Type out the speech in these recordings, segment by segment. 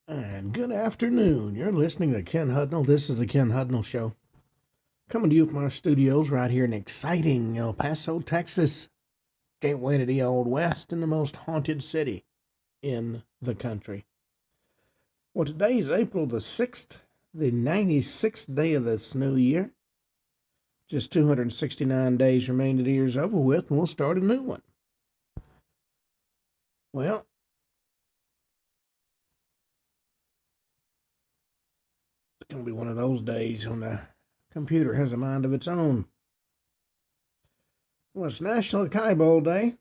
And good afternoon. You're listening to Ken Hudnall. This is the Ken Hudnall Show. Coming to you from our studios right here in exciting El Paso, Texas. Gateway to the Old West and the most haunted city in the country. Well, today is April the 6th, the 96th day of this new year. Just 269 days remain to the year's over with, and we'll start a new one. Well, it's going to be one of those days when the computer has a mind of its own. Well, it's National Acai Bowl Day,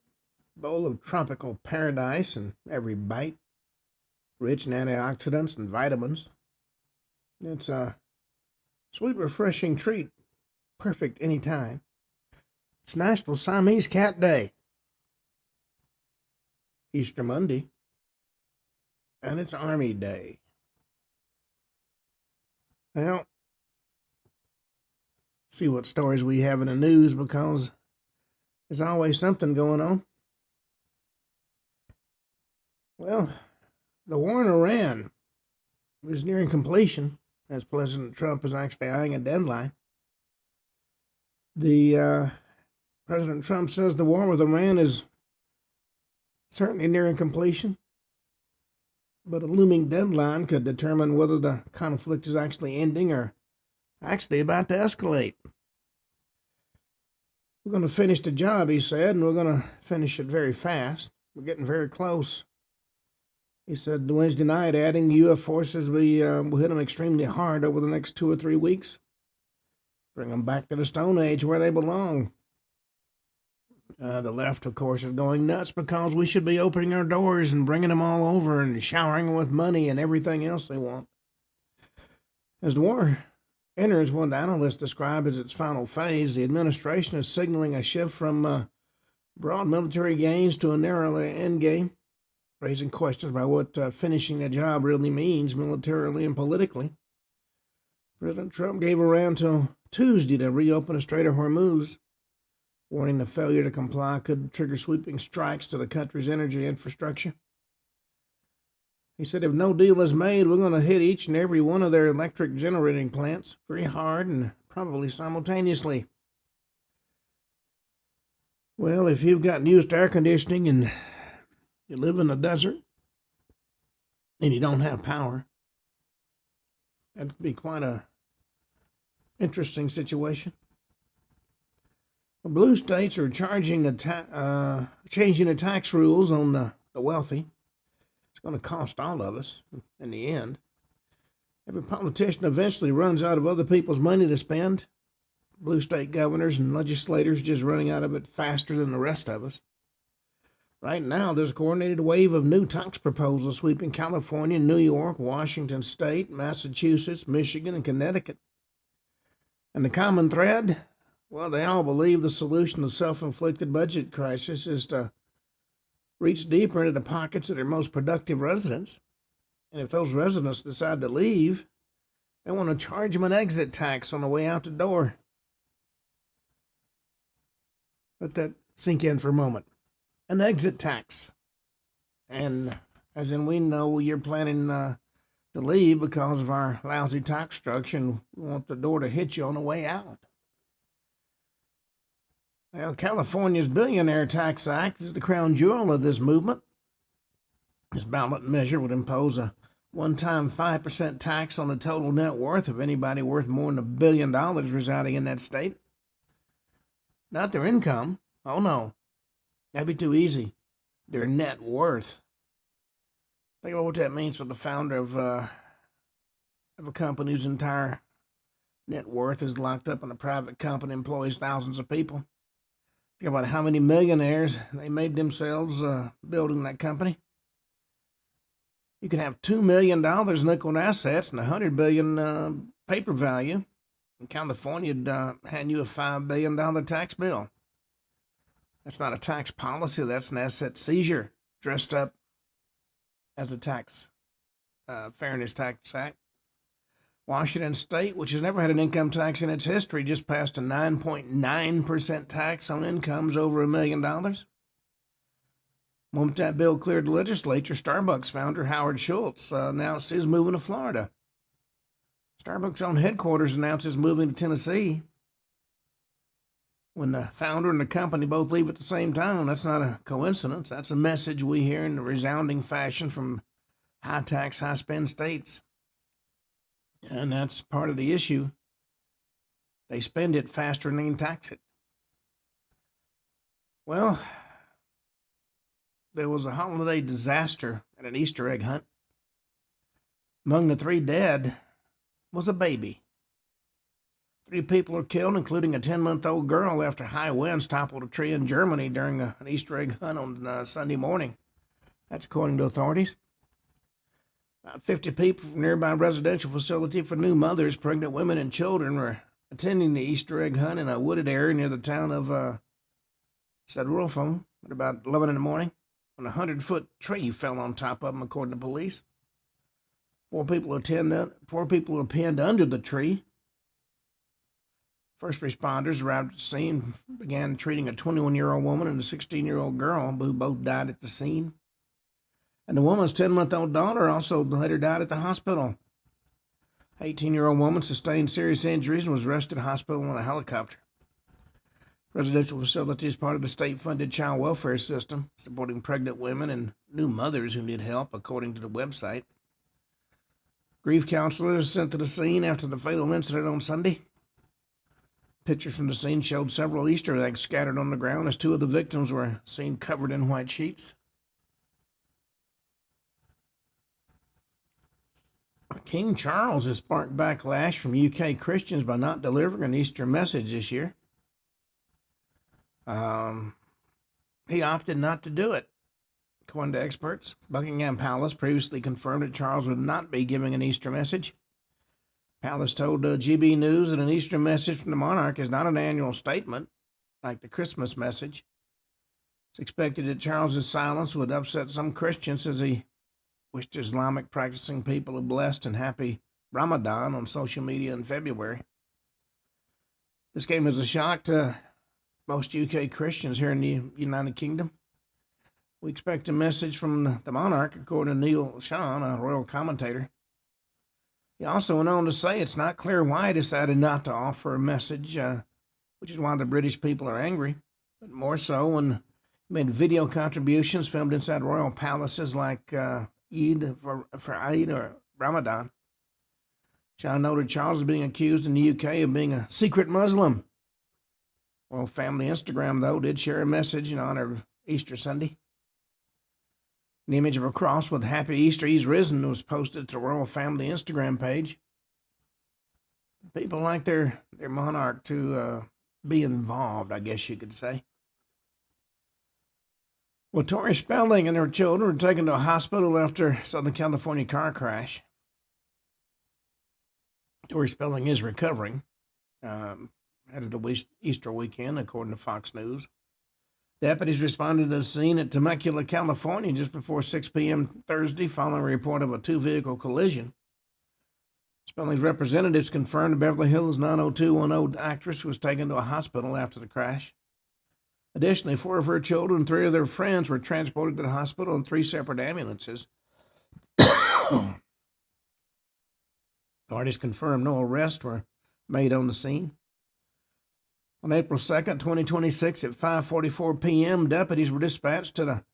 bowl of tropical paradise in every bite, rich in antioxidants and vitamins. It's a sweet, refreshing treat, perfect any time. It's National Siamese Cat Day, Easter Monday, and it's Army Day. Well, see what stories we have in the news because there's always something going on. Well, the war in Iran is nearing completion as President Trump is actually eyeing a deadline. President Trump says the war with Iran is certainly nearing completion, but a looming deadline could determine whether the conflict is actually ending or actually about to escalate. We're going to finish the job, he said, and we're going to finish it very fast. We're getting very close. He said Wednesday night, adding the U.S. forces will hit them extremely hard over the next 2 or 3 weeks. Bring them back to the Stone Age where they belong. The left, of course, is going nuts because we should be opening our doors and bringing them all over and showering them with money and everything else they want. As the war enters what analysts describe as its final phase, the administration is signaling a shift from broad military gains to a narrower endgame, raising questions about what finishing the job really means militarily and politically. President Trump gave Iran till Tuesday to reopen the Strait of Hormuz, warning the failure to comply could trigger sweeping strikes to the country's energy infrastructure. He said if no deal is made, we're going to hit each and every one of their electric generating plants very hard and probably simultaneously. Well, if you've gotten used to air conditioning and you live in the desert and you don't have power, that could be quite a interesting situation. The blue states are changing the tax rules on the wealthy. It's going to cost all of us in the end. Every politician eventually runs out of other people's money to spend. Blue state governors and legislators just running out of it faster than the rest of us. Right now, there's a coordinated wave of new tax proposals sweeping California, New York, Washington State, Massachusetts, Michigan, and Connecticut. And the common thread? Well, they all believe the solution to the self-inflicted budget crisis is to reach deeper into the pockets of their most productive residents. And if those residents decide to leave, they want to charge them an exit tax on the way out the door. Let that sink in for a moment. An exit tax. And as in we know you're planning to leave because of our lousy tax structure and we want the door to hit you on the way out. Well, California's Billionaire Tax Act is the crown jewel of this movement. This ballot measure would impose a one-time 5% tax on the total net worth of anybody worth more than $1 billion residing in that state. Not their income. Oh, no. That'd be too easy. Their net worth. Think about what that means for the founder of a company whose entire net worth is locked up in a private company, employs thousands of people. Think about how many millionaires they made themselves building that company. You can have $2 million in liquid assets and $100 billion paper value. In California, would hand you a $5 billion tax bill. That's not a tax policy. That's an asset seizure dressed up as a tax fairness tax act. Washington State, which has never had an income tax in its history, just passed a 9.9% tax on incomes over $1 million. The moment that bill cleared the legislature, Starbucks founder Howard Schultz announced he's moving to Florida. Starbucks' own headquarters announced it's moving to Tennessee. When the founder and the company both leave at the same time, that's not a coincidence. That's a message we hear in a resounding fashion from high-tax, high-spend states. And that's part of the issue. They spend it faster than they can tax it. Well, there was a holiday disaster at an Easter egg hunt. Among the 3 dead was a baby. 3 people were killed, including a 10-month-old girl, after high winds toppled a tree in Germany during an Easter egg hunt on Sunday morning. That's according to authorities. About 50 people from a nearby residential facility for new mothers, pregnant women, and children were attending the Easter egg hunt in a wooded area near the town of said rural phone at about 11 in the morning when a 100-foot tree fell on top of them, according to police. 4 people were pinned under the tree. First responders arrived at the scene and began treating a 21-year-old woman and a 16-year-old girl who both died at the scene. And the woman's 10-month-old daughter also later died at the hospital. 18-year-old woman sustained serious injuries and was rushed to the hospital on a helicopter. Residential facility is part of the state-funded child welfare system, supporting pregnant women and new mothers who need help, according to the website. Grief counselors sent to the scene after the fatal incident on Sunday. Pictures from the scene showed several Easter eggs scattered on the ground as 2 of the victims were seen covered in white sheets. King Charles has sparked backlash from UK Christians by not delivering an Easter message this year. He opted not to do it. According to experts, Buckingham Palace previously confirmed that Charles would not be giving an Easter message. Palace told GB News that an Easter message from the monarch is not an annual statement, like the Christmas message. It's expected that Charles's silence would upset some Christians, as he wished Islamic practicing people a blessed and happy Ramadan on social media in February. This came as a shock to most UK Christians here in the United Kingdom. We expect a message from the monarch, according to Neil Sean, a royal commentator. He also went on to say it's not clear why he decided not to offer a message, which is why the British people are angry, but more so when he made video contributions filmed inside royal palaces like Eid for Eid or Ramadan. Sean noted Charles is being accused in the UK of being a secret Muslim. Royal family Instagram, though, did share a message in honor of Easter Sunday. An image of a cross with Happy Easter, He's Risen was posted to the royal family Instagram page. People like their monarch to be involved, I guess you could say. Well, Tori Spelling and her children were taken to a hospital after a Southern California car crash. Tori Spelling is recovering ahead of the Easter weekend, according to Fox News. Deputies responded to the scene at Temecula, California, just before 6 p.m. Thursday, following a report of a 2-vehicle collision. Spelling's representatives confirmed the Beverly Hills 90210 actress was taken to a hospital after the crash. Additionally, 4 of her children and 3 of their friends were transported to the hospital in 3 separate ambulances. Authorities confirmed no arrests were made on the scene. On April 2nd, 2026, at 5:44 p.m., deputies were dispatched to the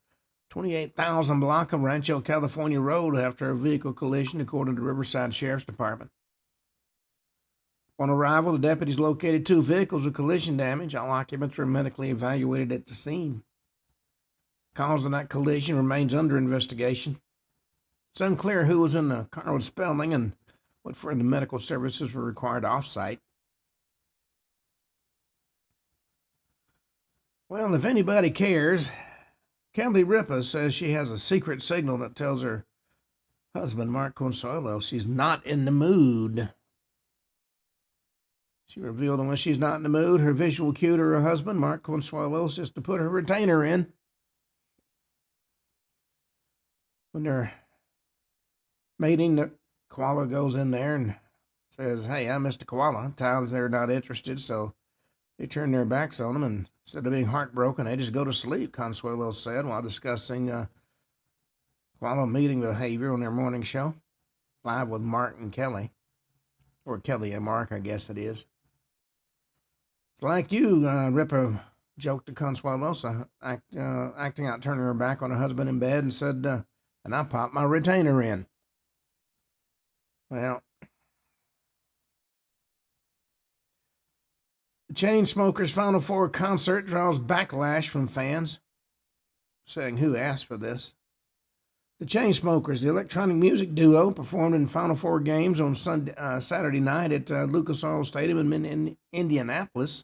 28,000 block of Rancho California Road after a vehicle collision, according to Riverside Sheriff's Department. On arrival, the deputies located 2 vehicles with collision damage. All occupants were medically evaluated at the scene. The cause of that collision remains under investigation. It's unclear who was in the car with Spelling and what further medical services were required off-site. Well, if anybody cares, Kelly Ripa says she has a secret signal that tells her husband, Mark Consuelo, she's not in the mood. She revealed that when she's not in the mood, her visual cue to her husband, Mark Consuelo, is to put her retainer in. When they're mating, the koala goes in there and says, "Hey, I'm Mr. Koala." Times they're not interested, so they turn their backs on him and Instead of being heartbroken, they just go to sleep, Consuelo said while discussing quantum meeting behavior on their morning show, live with Mark and Kelly. Or Kelly and Mark, I guess it is. It's like you, Ripper joked to Consuelo, acting out, turning her back on her husband in bed, and said, and I popped my retainer in. Well, the Chainsmokers' Final Four concert draws backlash from fans, saying who asked for this. The Chainsmokers, the electronic music duo, performed in Final Four games on Saturday night at Lucas Oil Stadium in Indianapolis,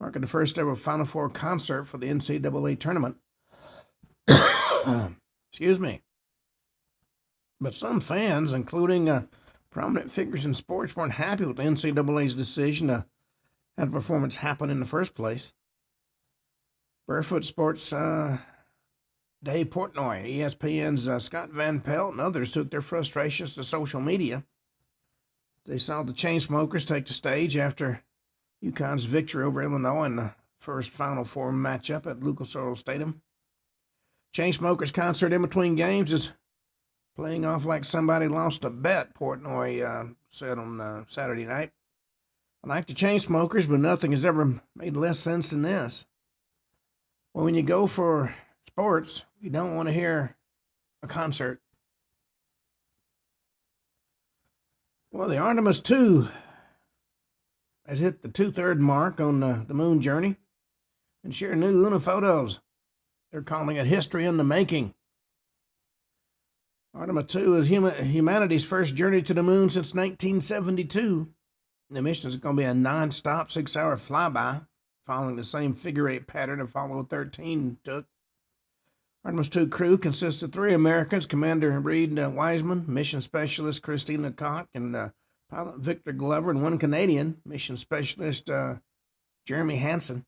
marking the first ever Final Four concert for the NCAA tournament. Excuse me. But some fans, including prominent figures in sports, weren't happy with the NCAA's decision to have the performance happen in the first place. Barefoot Sports' Dave Portnoy, ESPN's Scott Van Pelt, and others took their frustrations to social media. They saw the Chainsmokers take the stage after UConn's victory over Illinois in the first Final Four matchup at Lucas Oil Stadium. Chainsmokers' concert in between games is playing off like somebody lost a bet, Portnoy said on Saturday night. I like the Chainsmokers, but nothing has ever made less sense than this. Well, when you go for sports, you don't want to hear a concert. Well, the Artemis II has hit the 2/3 mark on the moon journey and shared new lunar photos. They're calling it history in the making. Artemis II is humanity's first journey to the moon since 1972. The mission is going to be a non-stop 6-hour flyby, following the same figure-8 pattern Apollo 13 took. Artemis II crew consists of 3 Americans, Commander Reed Wiseman, mission specialist Christina Koch, and pilot Victor Glover, and 1 Canadian, mission specialist Jeremy Hansen.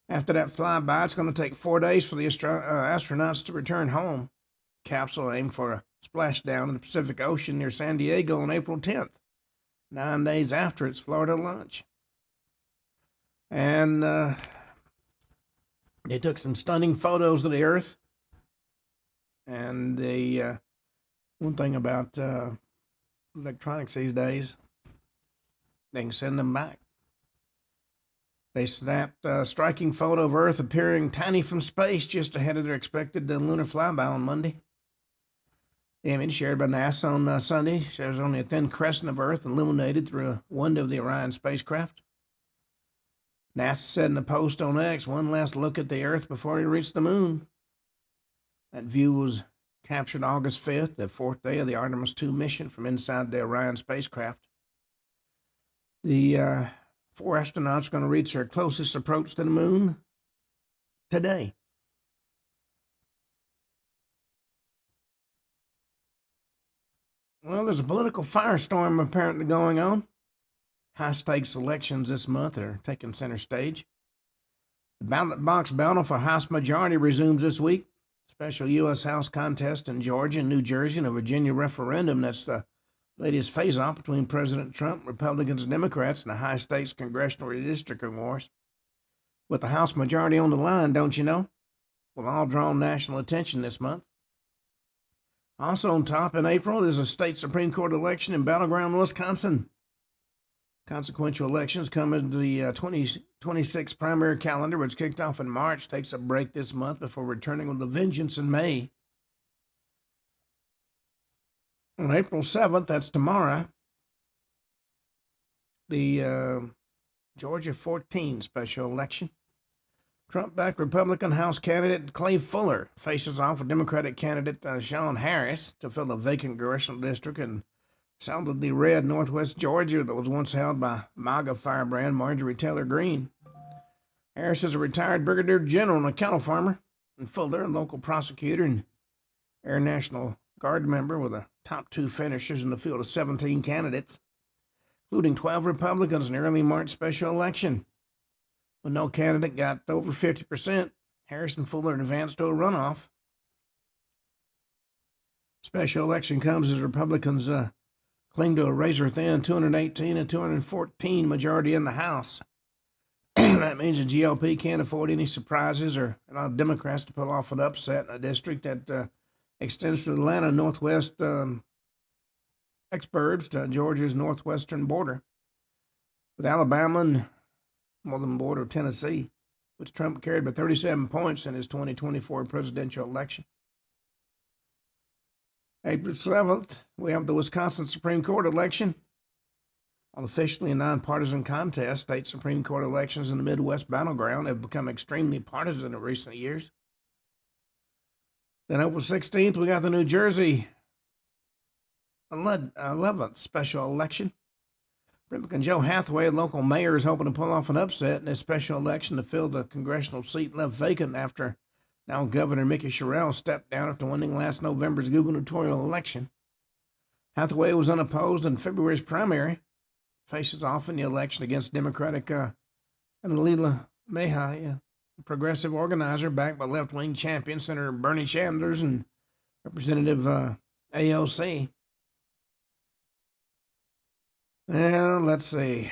After that flyby, it's going to take 4 days for the astronauts to return home. The capsule aimed for a splashdown in the Pacific Ocean near San Diego on April 10th, 9 days after its Florida launch. And they took some stunning photos of the Earth. And the one thing about electronics these days, they can send them back. They snapped a striking photo of Earth appearing tiny from space just ahead of their expected lunar flyby on Monday. The image shared by NASA on Sunday shows only a thin crescent of Earth illuminated through a window of the Orion spacecraft. NASA said in a post on X, one last look at the Earth before we reach the moon. That view was captured August 5th, the 4th day of the Artemis II mission from inside the Orion spacecraft. The 4 astronauts are going to reach their closest approach to the moon today. Well, there's a political firestorm apparently going on. High-stakes elections this month are taking center stage. The ballot box battle for House majority resumes this week. Special U.S. House contest in Georgia and New Jersey and a Virginia referendum. That's the latest face-off between President Trump, Republicans, and Democrats in the high-stakes congressional redistricting wars. With the House majority on the line, don't you know, will all draw national attention this month. Also on top in April is a state Supreme Court election in battleground Wisconsin. Consequential elections come into the 2026 primary calendar, which kicked off in March, takes a break this month before returning with a vengeance in May. On April 7th, that's tomorrow, the Georgia 14 special election. Trump-backed Republican House candidate Clay Fuller faces off with Democratic candidate Sean Harris to fill a vacant congressional district in solidly red northwest Georgia that was once held by MAGA firebrand Marjorie Taylor Greene. Harris is a retired brigadier general and a cattle farmer, and Fuller, a local prosecutor and Air National Guard member, with the top 2 finishers in the field of 17 candidates, including 12 Republicans in the early March special election. When no candidate got over 50%, Harris and Fuller advanced to a runoff. Special election comes as Republicans cling to a razor-thin 218 and 214 majority in the House. That means the GOP can't afford any surprises or allow Democrats to pull off an upset in a district that extends from Atlanta northwest exurbs to Georgia's northwestern border, with Alabama and northern border of Tennessee, which Trump carried by 37 points in his 2024 presidential election. April 7th, we have the Wisconsin Supreme Court election. While officially a nonpartisan contest, state Supreme Court elections in the Midwest battleground have become extremely partisan in recent years. Then April 16th, we got the New Jersey 11th special election. Republican Joe Hathaway, a local mayor, is hoping to pull off an upset in this special election to fill the congressional seat left vacant after now Governor Mickey Sherrill stepped down after winning last November's gubernatorial election. Hathaway was unopposed in February's primary, faces off in the election against Democratic Anilila Mejia, a progressive organizer backed by left-wing champion Senator Bernie Sanders and Representative AOC. Well, let's see.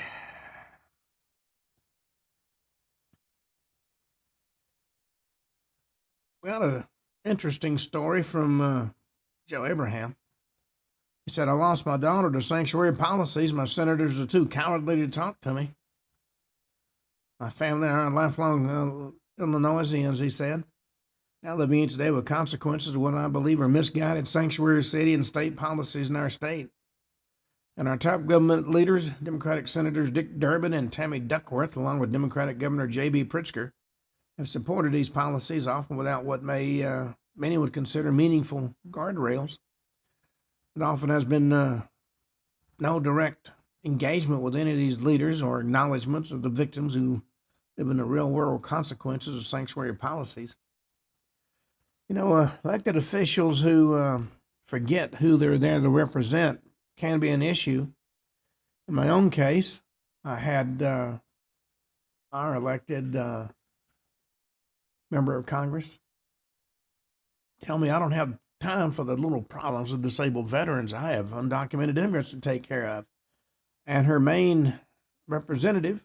We got an interesting story from Joe Abraham. He said, I lost my daughter to sanctuary policies. My senators are too cowardly to talk to me. My family are lifelong Illinoisans, he said. Now living each day with consequences of what I believe are misguided sanctuary city and state policies in our state. And our top government leaders, Democratic Senators Dick Durbin and Tammy Duckworth, along with Democratic Governor J.B. Pritzker, have supported these policies, often without what many would consider meaningful guardrails. It often has been no direct engagement with any of these leaders or acknowledgments of the victims who live in the real-world consequences of sanctuary policies. You know, elected officials who forget who they're there to represent can be an issue. In my own case, I had our elected member of Congress tell me I don't have time for the little problems of disabled veterans. I have undocumented immigrants to take care of. And her main representative,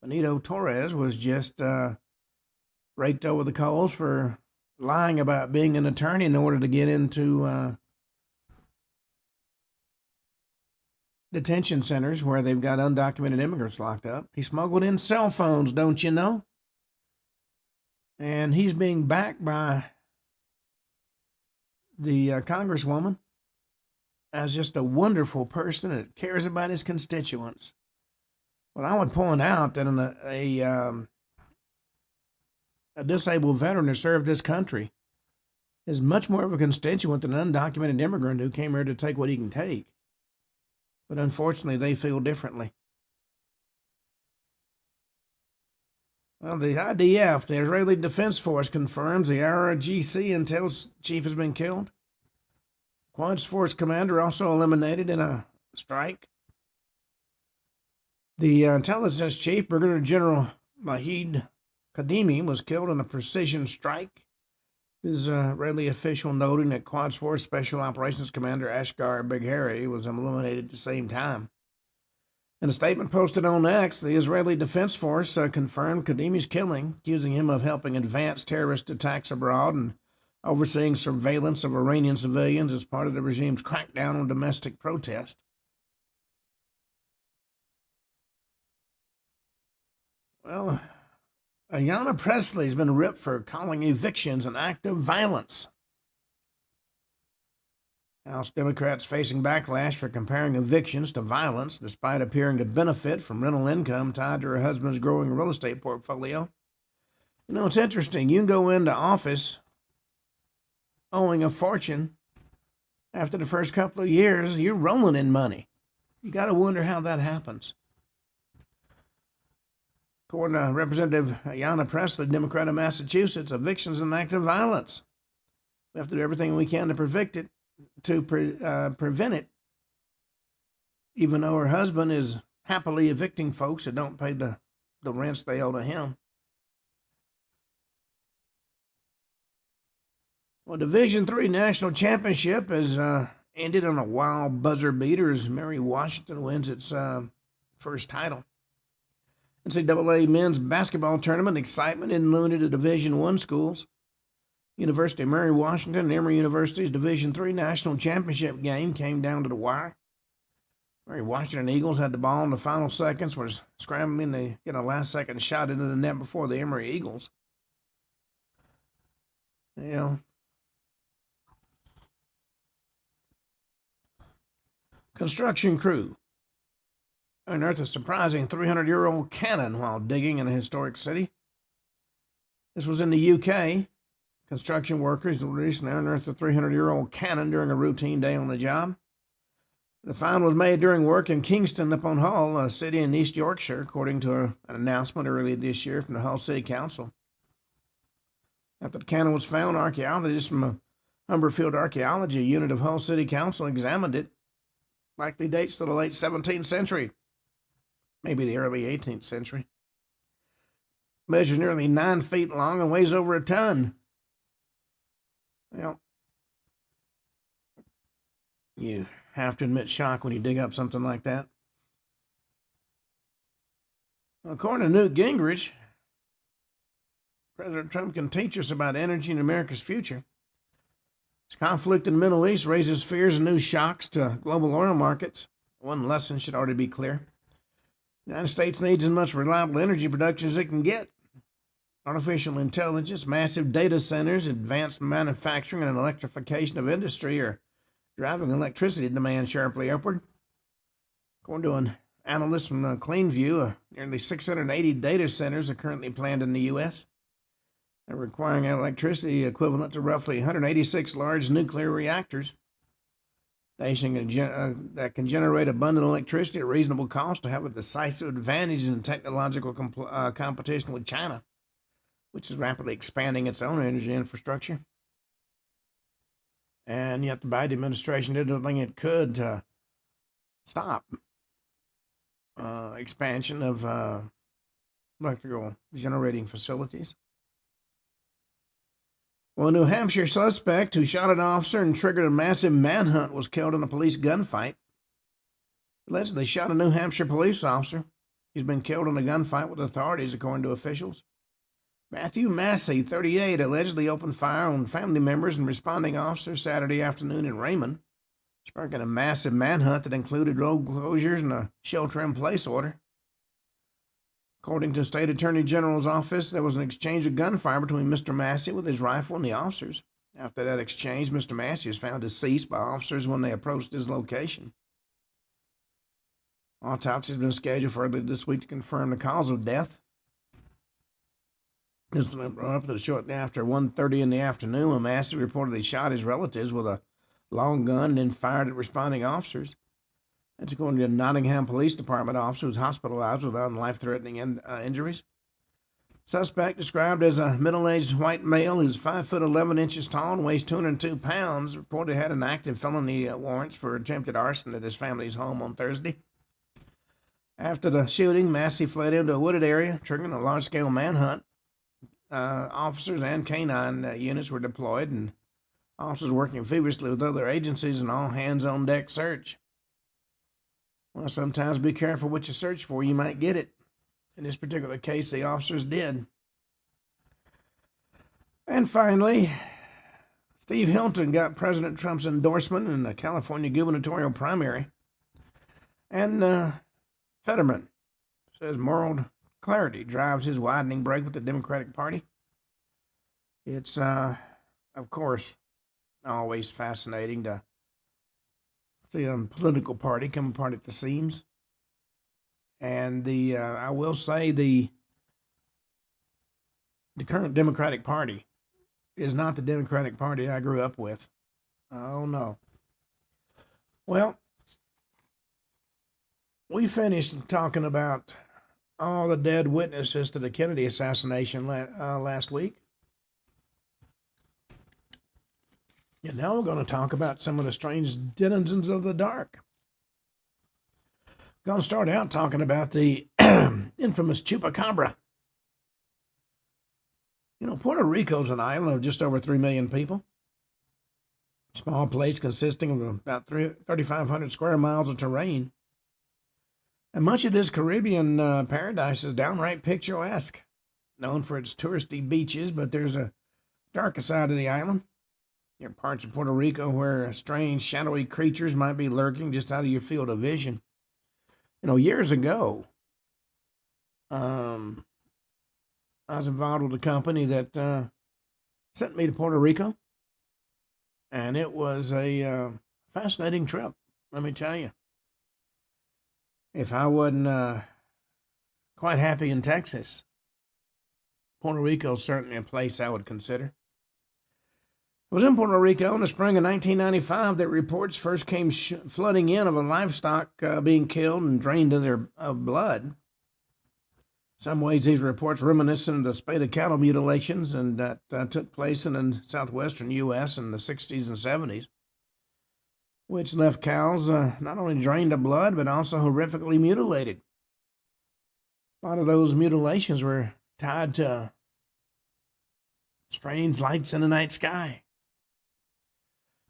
Benito Torres, was just raked over the coals for lying about being an attorney in order to get into detention centers where they've got undocumented immigrants locked up. He smuggled in cell phones, don't you know? And he's being backed by the congresswoman as just a wonderful person that cares about his constituents. Well, I would point out that a disabled veteran who served this country is much more of a constituent than an undocumented immigrant who came here to take what he can take. But unfortunately, they feel differently. Well, the IDF, the Israeli Defense Force, confirms the RGC intel chief has been killed. Quds Force commander also eliminated in a strike. The intelligence chief, Brigadier General Mahid Kadimi, was killed in a precision strike. His Israeli official noting that Quds Force Special Operations Commander Ashgar Begheri was eliminated at the same time. In a statement posted on X, the Israeli Defense Force confirmed Kadimi's killing, accusing him of helping advance terrorist attacks abroad and overseeing surveillance of Iranian civilians as part of the regime's crackdown on domestic protest. Well, Ayanna Pressley's been ripped for calling evictions an act of violence. House Democrats facing backlash for comparing evictions to violence, despite appearing to benefit from rental income tied to her husband's growing real estate portfolio. You know, it's interesting. You can go into office owing a fortune. After the first couple of years, you're rolling in money. You got to wonder how that happens. According to Representative Ayanna Pressley, Democrat of Massachusetts, evictions is an act of violence. We have to do everything we can to prevent it, even though her husband is happily evicting folks that don't pay the rents they owe to him. Well, Division III National Championship has ended on a wild buzzer beater as Mary Washington wins its first title. NCAA men's basketball tournament excitement isn't limited to Division I schools. University of Mary Washington and Emory University's Division III national championship game came down to the wire. Mary Washington Eagles had the ball in the final seconds, was scrambling to get a last-second shot into the net before the Emory Eagles. Construction crew unearthed a surprising 300-year-old cannon while digging in a historic city. This was in the UK. Construction workers recently unearthed a 300-year-old cannon during a routine day on the job. The find was made during work in Kingston upon Hull, a city in East Yorkshire, according to an announcement earlier this year from the Hull City Council. After the cannon was found, archaeologists from a Humberfield Archaeology unit of Hull City Council examined it. Likely dates to the late 17th century, maybe the early 18th century. Measures nearly 9 feet long and weighs over a ton. Well, you have to admit shock when you dig up something like that. According to Newt Gingrich, President Trump can teach us about energy and America's future. This conflict in the Middle East raises fears and new shocks to global oil markets. One lesson should already be clear. The United States needs as much reliable energy production as it can get. Artificial intelligence, massive data centers, advanced manufacturing, and electrification of industry are driving electricity demand sharply upward. According to an analyst from CleanView, nearly 680 data centers are currently planned in the U.S. They're requiring electricity equivalent to roughly 186 large nuclear reactors. That can generate abundant electricity at reasonable cost to have a decisive advantage in technological competition with China, which is rapidly expanding its own energy infrastructure. And yet the Biden administration did everything it could to stop expansion of electrical generating facilities. Well, a New Hampshire suspect who shot an officer and triggered a massive manhunt was killed in a police gunfight. Allegedly shot a New Hampshire police officer. He's been killed in a gunfight with authorities, according to officials. Matthew Massey, 38, allegedly opened fire on family members and responding officers Saturday afternoon in Raymond, sparking a massive manhunt that included road closures and a shelter-in-place order. According to the State Attorney General's office, there was an exchange of gunfire between Mr. Massey with his rifle and the officers. After that exchange, Mr. Massey was found deceased by officers when they approached his location. Autopsy has been scheduled for early this week to confirm the cause of death. Incident brought up shortly after 1:30 in the afternoon when Massey reportedly shot his relatives with a long gun and then fired at responding officers. That's according to a Nottingham Police Department officer who was hospitalized without life-threatening injuries. Suspect, described as a middle-aged white male who's 5 foot 11 inches tall and weighs 202 pounds, reportedly had an active felony warrants for attempted arson at his family's home on Thursday. After the shooting, Massey fled into a wooded area, triggering a large-scale manhunt. Officers and canine units were deployed, and officers working feverishly with other agencies and all hands-on-deck search. Well, sometimes be careful what you search for. You might get it. In this particular case, the officers did. And finally, Steve Hilton got President Trump's endorsement in the California gubernatorial primary. And Fetterman says moral clarity drives his widening break with the Democratic Party. It's, of course, always fascinating to see a political party come apart at the seams. And I will say the current Democratic Party is not the Democratic Party I grew up with. Oh, no. Well, we finished talking about all the dead witnesses to the Kennedy assassination last week. And now we're going to talk about some of the strange denizens of the dark. Going to start out talking about the infamous Chupacabra. You know, Puerto Rico's an island of just over 3 million people. Small place consisting of about 3,500 square miles of terrain. And much of this Caribbean paradise is downright picturesque, known for its touristy beaches, but there's a darker side of the island. There are parts of Puerto Rico where strange, shadowy creatures might be lurking just out of your field of vision. Years ago, I was involved with a company that sent me to Puerto Rico, and it was a fascinating trip, let me tell you. If I wasn't quite happy in Texas, Puerto Rico is certainly a place I would consider. It was in Puerto Rico in the spring of 1995 that reports first came flooding in of a livestock being killed and drained of their blood. In some ways, these reports reminiscent of the spate of cattle mutilations and that took place in the southwestern U.S. in the 60s and 70s, which left cows not only drained of blood, but also horrifically mutilated. A lot of those mutilations were tied to strange lights in the night sky.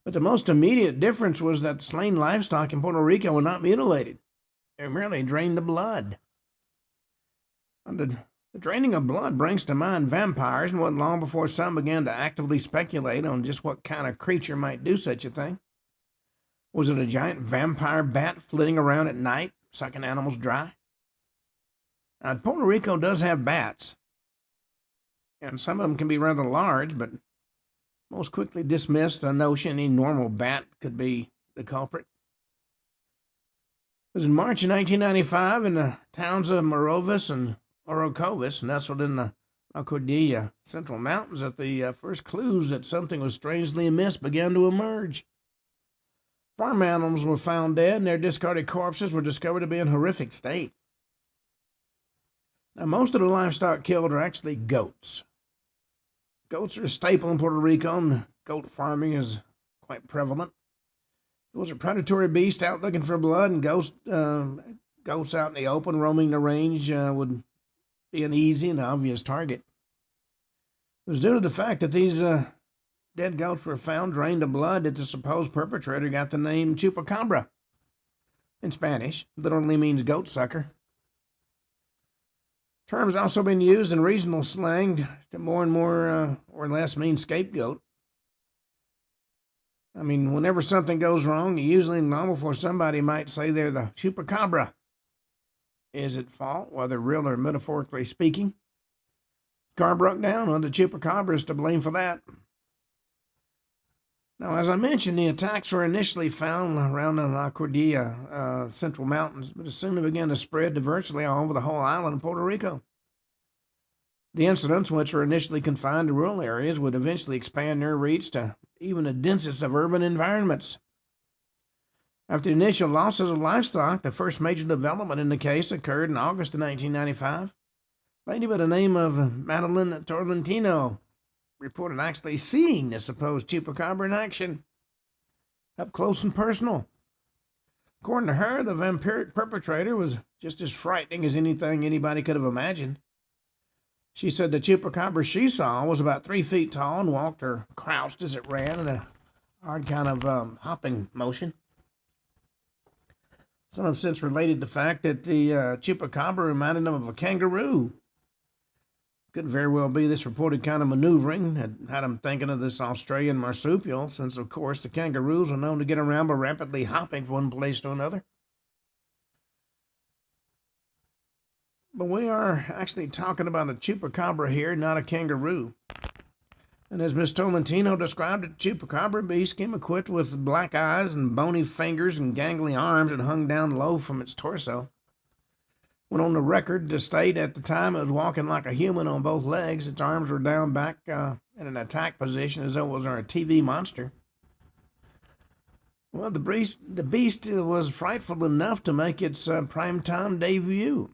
But the most immediate difference was that slain livestock in Puerto Rico were not mutilated. They were merely drained of blood. The draining of blood brings to mind vampires, and wasn't long before some began to actively speculate on just what kind of creature might do such a thing. Was it a giant vampire bat flitting around at night, sucking animals dry? Now, Puerto Rico does have bats, and some of them can be rather large, but most quickly dismissed the notion any normal bat could be the culprit. It was in March of 1995 in the towns of Morovis and Orocovis, nestled in the La Cordillera Central Mountains, that the first clues that something was strangely amiss began to emerge. Farm animals were found dead, and their discarded corpses were discovered to be in horrific state. Now, most of the livestock killed are actually goats. Goats are a staple in Puerto Rico, and goat farming is quite prevalent. Those are predatory beasts out looking for blood, and goats out in the open roaming the range would be an easy and obvious target. It was due to the fact that these dead goats were found drained of blood that the supposed perpetrator got the name Chupacabra. In Spanish, literally means goat sucker. Terms also been used in regional slang to more and more or less mean scapegoat. I mean, whenever something goes wrong, usually long before somebody might say they're the Chupacabra is at fault, whether real or metaphorically speaking. Car broke down, well, the Chupacabra is to blame for that. Now, as I mentioned, the attacks were initially found around the La Cordillera Central Mountains, but soon they began to spread to virtually all over the whole island of Puerto Rico. The incidents, which were initially confined to rural areas, would eventually expand their reach to even the densest of urban environments. After the initial losses of livestock, the first major development in the case occurred in August of 1995. A lady by the name of Madeline Torrentino reported actually seeing the supposed Chupacabra in action, up close and personal. According to her, the vampiric perpetrator was just as frightening as anything anybody could have imagined. She said the Chupacabra she saw was about 3 feet tall and walked or crouched as it ran in a hard kind of hopping motion. Some have since related the fact that the Chupacabra reminded them of a kangaroo. Could very well be this reported kind of maneuvering had them thinking of this Australian marsupial, since, of course, the kangaroos are known to get around by rapidly hopping from one place to another. But we are actually talking about a Chupacabra here, not a kangaroo. And as Miss Tolentino described it, Chupacabra beast came equipped with black eyes and bony fingers and gangly arms that hung down low from its torso. Went on the record to state at the time it was walking like a human on both legs. Its arms were down back in an attack position as though it was a TV monster. Well, the beast was frightful enough to make its primetime debut,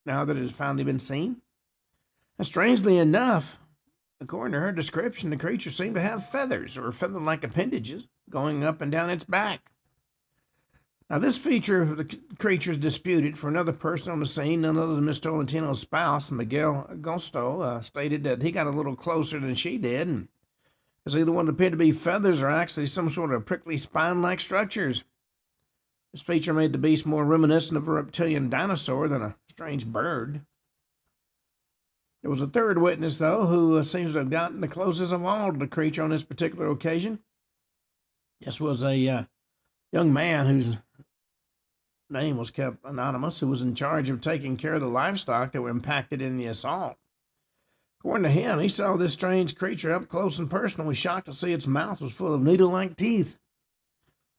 now that it has finally been seen. And strangely enough, according to her description, the creature seemed to have feathers or feather-like appendages going up and down its back. Now, this feature of the creature is disputed, for another person on the scene, none other than Miss Tolentino's spouse, Miguel Agosto, stated that he got a little closer than she did, and as either one appeared to be feathers or actually some sort of prickly spine-like structures. This feature made the beast more reminiscent of a reptilian dinosaur than a strange bird. There was a third witness, though, who seems to have gotten the closest of all to the creature on this particular occasion. This was a young man whose name was kept anonymous, who was in charge of taking care of the livestock that were impacted in the assault. According to him, he saw this strange creature up close and personal. He was shocked to see its mouth was full of needle-like teeth.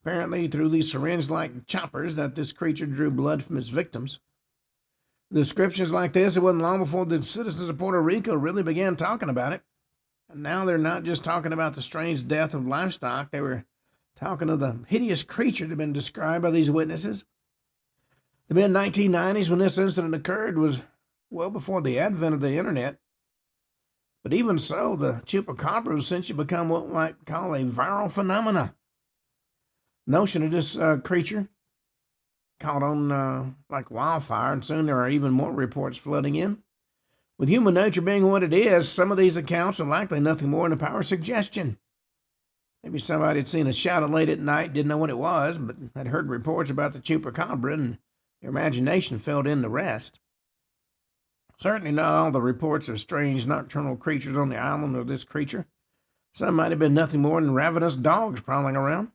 Apparently, through these syringe-like choppers, that this creature drew blood from its victims. Descriptions like this, it wasn't long before the citizens of Puerto Rico really began talking about it. And now they're not just talking about the strange death of livestock, they were talking of the hideous creature that had been described by these witnesses. The mid-1990s, when this incident occurred, was well before the advent of the internet. But even so, the Chupacabra has essentially become what we might call a viral phenomena. Notion of this creature caught on like wildfire, and soon there are even more reports flooding in. With human nature being what it is, some of these accounts are likely nothing more than the power of suggestion. Maybe somebody had seen a shadow late at night, didn't know what it was, but had heard reports about the Chupacabra, and their imagination filled in the rest. Certainly not all the reports of strange nocturnal creatures on the island or this creature. Some might have been nothing more than ravenous dogs prowling around.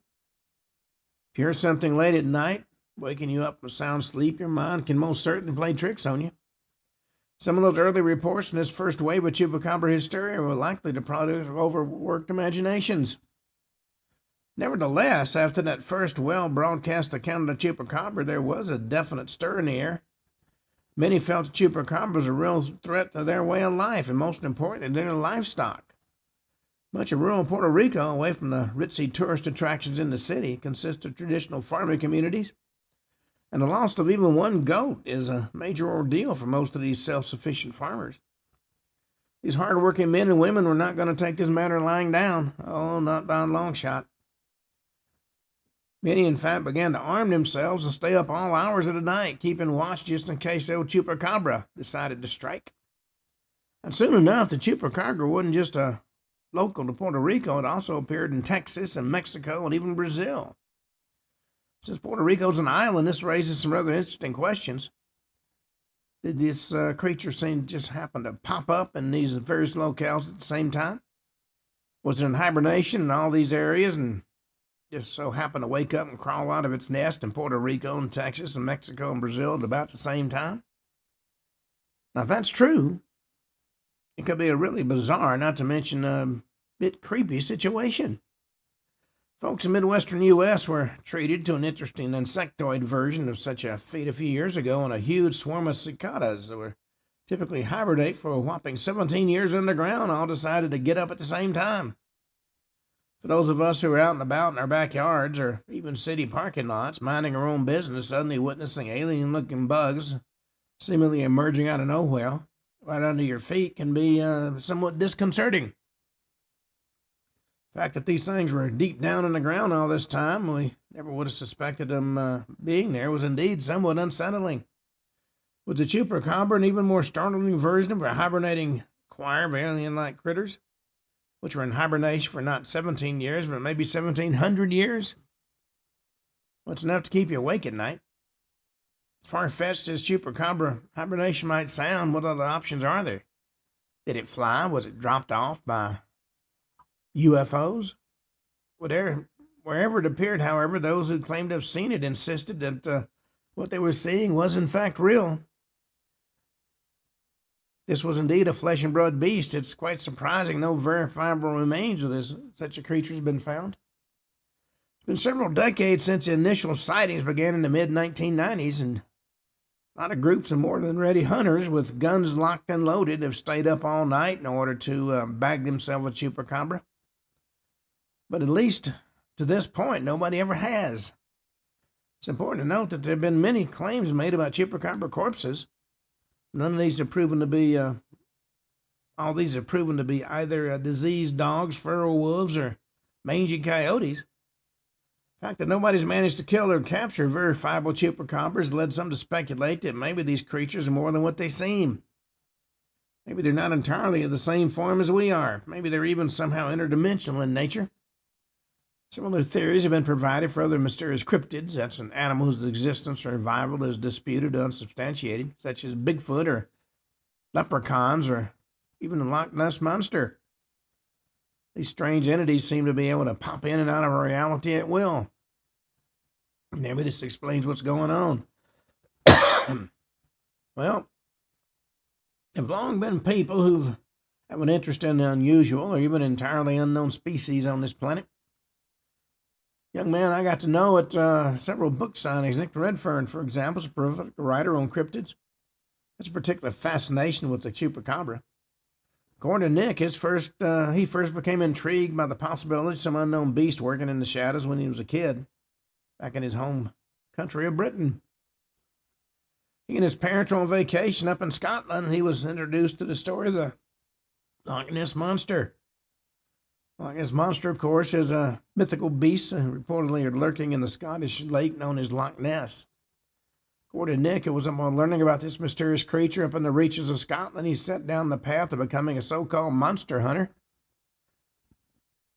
If you hear something late at night, waking you up from a sound sleep, your mind can most certainly play tricks on you. Some of those early reports in this first wave of Chupacabra hysteria were likely the product of overworked imaginations. Nevertheless, after that first well-broadcast account of the Chupacabra, there was a definite stir in the air. Many felt the Chupacabra was a real threat to their way of life, and most importantly, their livestock. Much of rural Puerto Rico, away from the ritzy tourist attractions in the city, consists of traditional farming communities, and the loss of even one goat is a major ordeal for most of these self-sufficient farmers. These hard-working men and women were not going to take this matter lying down. Oh, not by a long shot. Many, in fact, began to arm themselves and stay up all hours of the night, keeping watch just in case the old Chupacabra decided to strike. And soon enough, the Chupacabra wasn't just a local to Puerto Rico. It also appeared in Texas and Mexico and even Brazil. Since Puerto Rico's an island, this raises some rather interesting questions. Did this creature seem to just happen to pop up in these various locales at the same time? Was it in hibernation in all these areas and just so happened to wake up and crawl out of its nest in Puerto Rico and Texas and Mexico and Brazil at about the same time? Now, if that's true, it could be a really bizarre, not to mention a bit creepy situation. Folks in Midwestern U.S. were treated to an interesting insectoid version of such a feat a few years ago when a huge swarm of cicadas that were typically hibernate for a whopping 17 years underground all decided to get up at the same time. For those of us who are out and about in our backyards or even city parking lots, minding our own business, suddenly witnessing alien-looking bugs seemingly emerging out of nowhere right under your feet can be somewhat disconcerting. The fact that these things were deep down in the ground all this time, we never would have suspected them being there, was indeed somewhat unsettling. Was the Chupacabra an even more startling version of a hibernating choir of alien-like critters, which were in hibernation for not 17 years, but maybe 1,700 years? What's enough to keep you awake at night? As far-fetched as Chupacabra hibernation might sound, what other options are there? Did it fly? Was it dropped off by UFOs? Wherever it appeared, however, those who claimed to have seen it insisted that what they were seeing was in fact real. This was indeed a flesh and blood beast. It's quite surprising no verifiable remains of such a creature has been found. It's been several decades since the initial sightings began in the mid-1990s, and a lot of groups of more than ready hunters with guns locked and loaded have stayed up all night in order to bag themselves a Chupacabra. But at least to this point, nobody ever has. It's important to note that there have been many claims made about Chupacabra corpses. None of these have proven to be, all these have proven to be either diseased dogs, feral wolves, or mangy coyotes. The fact that nobody's managed to kill or capture verifiable Chupacabras led some to speculate that maybe these creatures are more than what they seem. Maybe they're not entirely of the same form as we are. Maybe they're even somehow interdimensional in nature. Similar theories have been provided for other mysterious cryptids. That's an animal whose existence or survival is disputed or unsubstantiated, such as Bigfoot or leprechauns or even the Loch Ness Monster. These strange entities seem to be able to pop in and out of our reality at will. Maybe this explains what's going on. Well, there have long been people who've have an interest in the unusual or even entirely unknown species on this planet. Young man I got to know at several book signings. Nick Redfern, for example, is a prolific writer on cryptids. That's a particular fascination with the Chupacabra. According to Nick, he first became intrigued by the possibility of some unknown beast working in the shadows when he was a kid, back in his home country of Britain. He and his parents were on vacation up in Scotland, and he was introduced to the story of the Loch Ness Monster. Loch Ness Monster, of course, is a mythical beast reportedly lurking in the Scottish lake known as Loch Ness. According to Nick, it was upon learning about this mysterious creature up in the reaches of Scotland he set down the path of becoming a so-called monster hunter.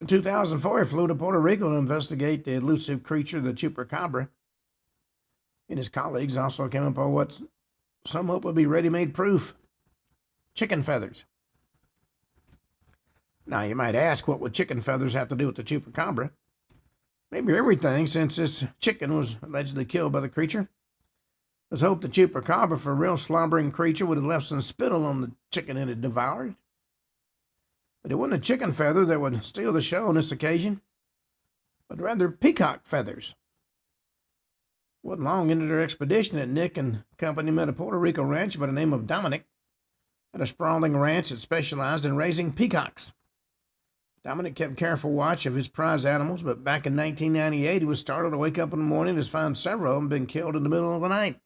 In 2004, he flew to Puerto Rico to investigate the elusive creature, the Chupacabra. He and his colleagues also came upon what some hope would be ready-made proof: chicken feathers. Now, you might ask, what would chicken feathers have to do with the Chupacabra? Maybe everything, since this chicken was allegedly killed by the creature. Let's hope the Chupacabra, for a real slobbering creature, would have left some spittle on the chicken it had devoured. But it wasn't a chicken feather that would steal the show on this occasion, but rather peacock feathers. It wasn't long into their expedition that Nick and company met a Puerto Rico rancher by the name of Dominic at a sprawling ranch that specialized in raising peacocks. Dominic kept careful watch of his prize animals, but back in 1998 he was startled to wake up in the morning to find several of them being killed in the middle of the night.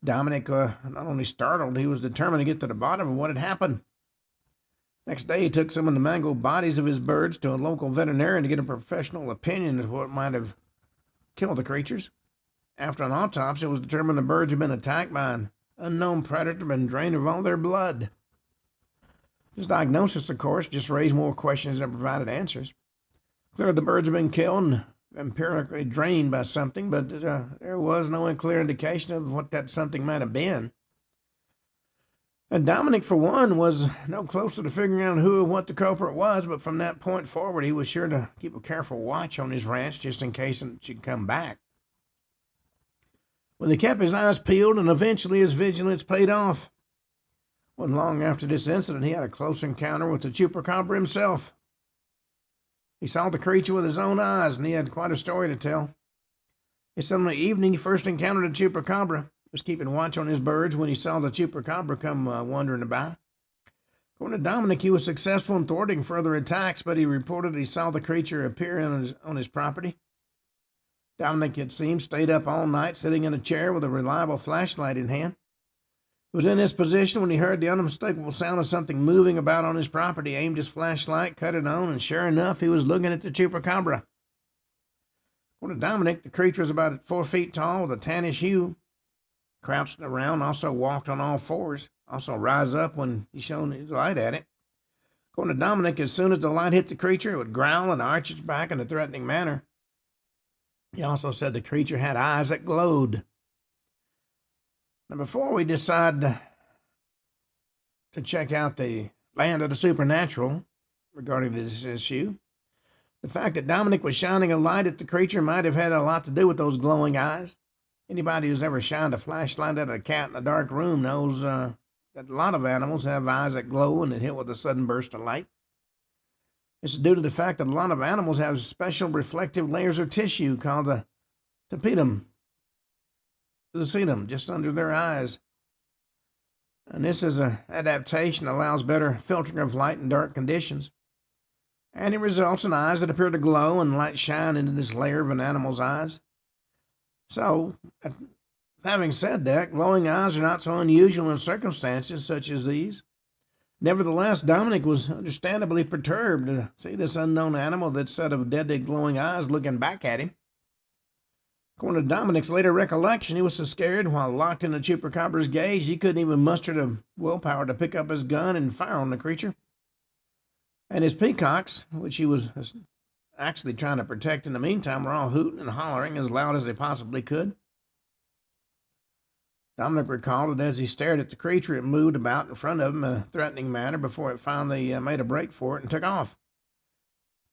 Dominic not only startled, he was determined to get to the bottom of what had happened. Next day, he took some of the mangled bodies of his birds to a local veterinarian to get a professional opinion of what might have killed the creatures. After an autopsy, it was determined the birds had been attacked by an unknown predator and drained of all their blood. This diagnosis, of course, just raised more questions than provided answers. Clearly, the birds had been killed and empirically drained by something, but there was no clear indication of what that something might have been. And Dominic, for one, was no closer to figuring out who or what the culprit was, but from that point forward, he was sure to keep a careful watch on his ranch just in case she'd come back. Well, he kept his eyes peeled, and eventually his vigilance paid off. Wasn't long after this incident, he had a close encounter with the Chupacabra himself. He saw the creature with his own eyes, and he had quite a story to tell. He said on the evening he first encountered the Chupacabra, he was keeping watch on his birds when he saw the Chupacabra come wandering by. According to Dominic, he was successful in thwarting further attacks, but he reported he saw the creature appear on his property. Dominic, it seems, stayed up all night, sitting in a chair with a reliable flashlight in hand. He was in this position when he heard the unmistakable sound of something moving about on his property, aimed his flashlight, cut it on, and sure enough, he was looking at the Chupacabra. According to Dominic, the creature was about 4 feet tall with a tannish hue. Crouched around, also walked on all fours, also rise up when he shone his light at it. According to Dominic, as soon as the light hit the creature, it would growl and arch its back in a threatening manner. He also said the creature had eyes that glowed. Now, before we decide to check out the land of the supernatural regarding this issue, the fact that Dominic was shining a light at the creature might have had a lot to do with those glowing eyes. Anybody who's ever shined a flashlight at a cat in a dark room knows that a lot of animals have eyes that glow and that hit with a sudden burst of light. It's due to the fact that a lot of animals have special reflective layers of tissue called the tapetum, just under their eyes. And this is an adaptation that allows better filtering of light in dark conditions. And it results in eyes that appear to glow and light shine into this layer of an animal's eyes. So, having said that, glowing eyes are not so unusual in circumstances such as these. Nevertheless, Dominic was understandably perturbed to see this unknown animal, that set of deadly glowing eyes, looking back at him. According to Dominic's later recollection, he was so scared while locked in the Chupacabra's gaze, he couldn't even muster the willpower to pick up his gun and fire on the creature. And his peacocks, which he was actually trying to protect in the meantime were all hooting and hollering as loud as they possibly could. Dominic recalled that as he stared at the creature, it moved about in front of him in a threatening manner before it finally made a break for it and took off.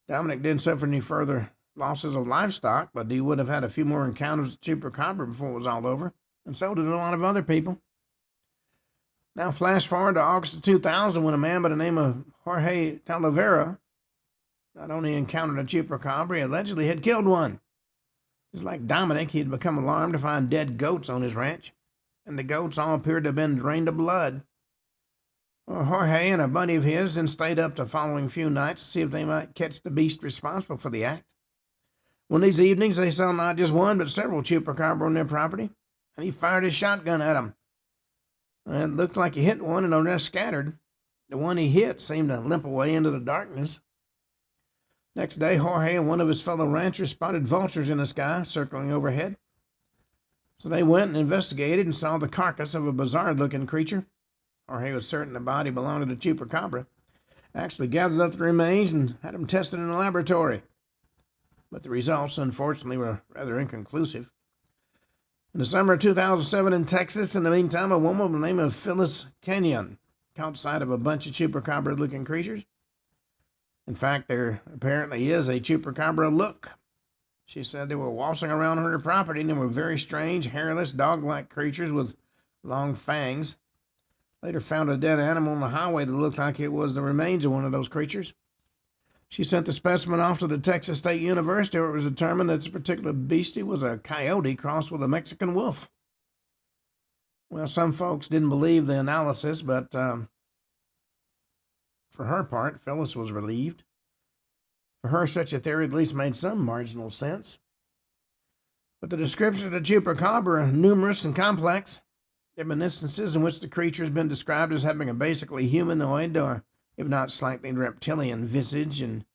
Dominic didn't suffer any further losses of livestock, but he would have had a few more encounters with Chupacabra before it was all over, and so did a lot of other people. Now flash forward to August of 2000 when a man by the name of Jorge Talavera not only encountered a Chupacabra, he allegedly had killed one. Just like Dominic, he had become alarmed to find dead goats on his ranch, and the goats all appeared to have been drained of blood. Well, Jorge and a buddy of his then stayed up the following few nights to see if they might catch the beast responsible for the act. One of these evenings, they saw not just one, but several Chupacabra on their property, and he fired his shotgun at them. It looked like he hit one, and the rest scattered. The one he hit seemed to limp away into the darkness. Next day, Jorge and one of his fellow ranchers spotted vultures in the sky circling overhead. So they went and investigated and saw the carcass of a bizarre-looking creature. Jorge was certain the body belonged to the Chupacabra. Actually gathered up the remains and had them tested in the laboratory. But the results, unfortunately, were rather inconclusive. In the summer of 2007 in Texas, in the meantime, a woman by the name of Phyllis Kenyon caught sight of a bunch of Chupacabra-looking creatures. In fact, there apparently is a Chupacabra look. She said they were waltzing around her property, and they were very strange, hairless, dog-like creatures with long fangs. Later found a dead animal on the highway that looked like it was the remains of one of those creatures. She sent the specimen off to the Texas State University, where it was determined that this particular beastie was a coyote crossed with a Mexican wolf. Well, some folks didn't believe the analysis, but for her part, Phyllis was relieved. For her, such a theory at least made some marginal sense. But the descriptions of the Chupacabra are numerous and complex. There have been instances in which the creature has been described as having a basically humanoid or, if not slightly reptilian, visage, and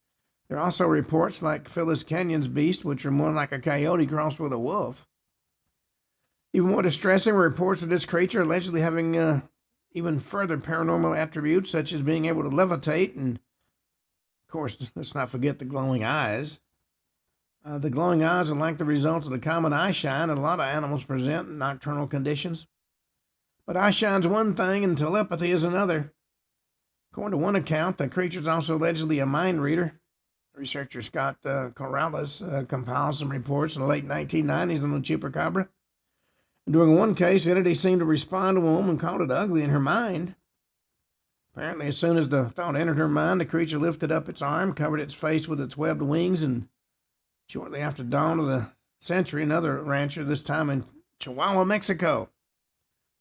there are also reports like Phyllis Kenyon's beast, which are more like a coyote crossed with a wolf. Even more distressing were reports of this creature allegedly having even further paranormal attributes, such as being able to levitate, and, of course, let's not forget the glowing eyes. The glowing eyes are like the result of the common eye shine that a lot of animals present in nocturnal conditions. But eye shine's one thing and telepathy is another. According to one account, the creature is also allegedly a mind reader. Researcher Scott Corrales compiled some reports in the late 1990s on the Chupacabra. During one case, the entity seemed to respond to a woman called it ugly in her mind. Apparently, as soon as the thought entered her mind, the creature lifted up its arm, covered its face with its webbed wings, and shortly after dawn of the century, another rancher, this time in Chihuahua, Mexico,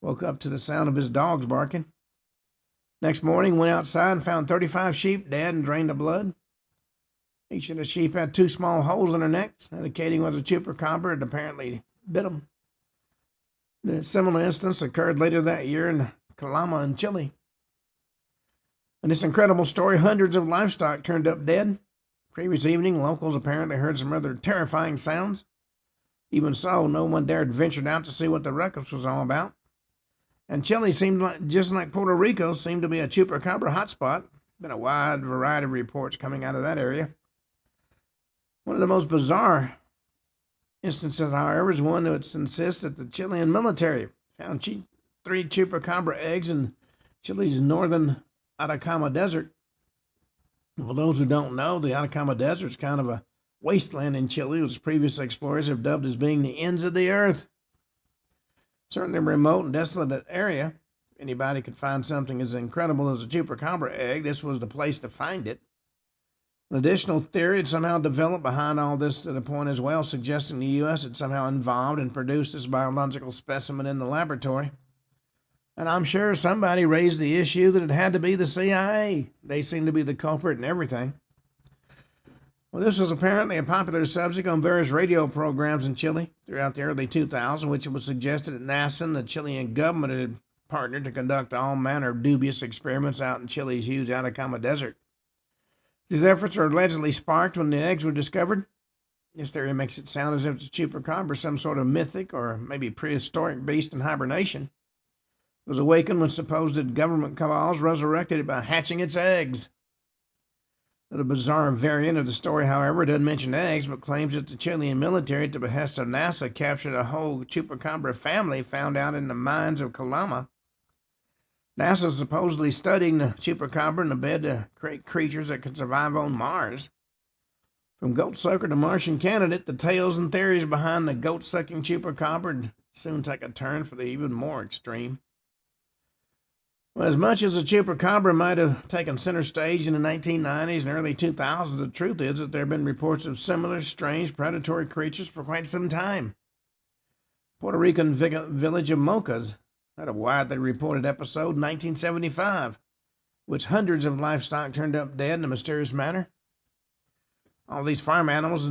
woke up to the sound of his dogs barking. Next morning, went outside and found 35 sheep dead and drained of blood. Each of the sheep had 2 small holes in their necks, indicating where the Chupacabra had apparently bit them. The similar instance occurred later that year in Calama in Chile. In this incredible story, hundreds of livestock turned up dead. Previous evening, locals apparently heard some rather terrifying sounds. Even so, no one dared venture out to see what the ruckus was all about. And Chile seemed like, just like Puerto Rico, seemed to be a Chupacabra hotspot. Been a wide variety of reports coming out of that area. One of the most bizarre instances, however, is one that insists that the Chilean military found 3 Chupacabra eggs in Chile's northern Atacama Desert. For those who don't know, the Atacama Desert is kind of a wasteland in Chile, which previous explorers have dubbed as being the ends of the earth. Certainly a remote and desolate area. If anybody could find something as incredible as a Chupacabra egg, this was the place to find it. An additional theory had somehow developed behind all this to the point as well, suggesting the U.S. had somehow involved and produced this biological specimen in the laboratory. And I'm sure somebody raised the issue that it had to be the CIA. They seem to be the culprit in everything. Well, this was apparently a popular subject on various radio programs in Chile throughout the early 2000s, which it was suggested that NASA and the Chilean government had partnered to conduct all manner of dubious experiments out in Chile's huge Atacama Desert. These efforts are allegedly sparked when the eggs were discovered. This theory makes it sound as if the Chupacabra is some sort of mythic or maybe prehistoric beast in hibernation. It was awakened when supposed government cabals resurrected it by hatching its eggs. The bizarre variant of the story, however, doesn't mention eggs, but claims that the Chilean military, at the behest of NASA, captured a whole Chupacabra family found out in the mines of Calama. NASA is supposedly studying the Chupacabra in the bed to create creatures that can survive on Mars. From goat-sucker to Martian candidate, the tales and theories behind the goat-sucking Chupacabra soon take a turn for the even more extreme. Well, as much as the Chupacabra might have taken center stage in the 1990s and early 2000s, the truth is that there have been reports of similar strange predatory creatures for quite some time. Puerto Rican village of Mocas had a widely reported episode in 1975, which hundreds of livestock turned up dead in a mysterious manner. All these farm animals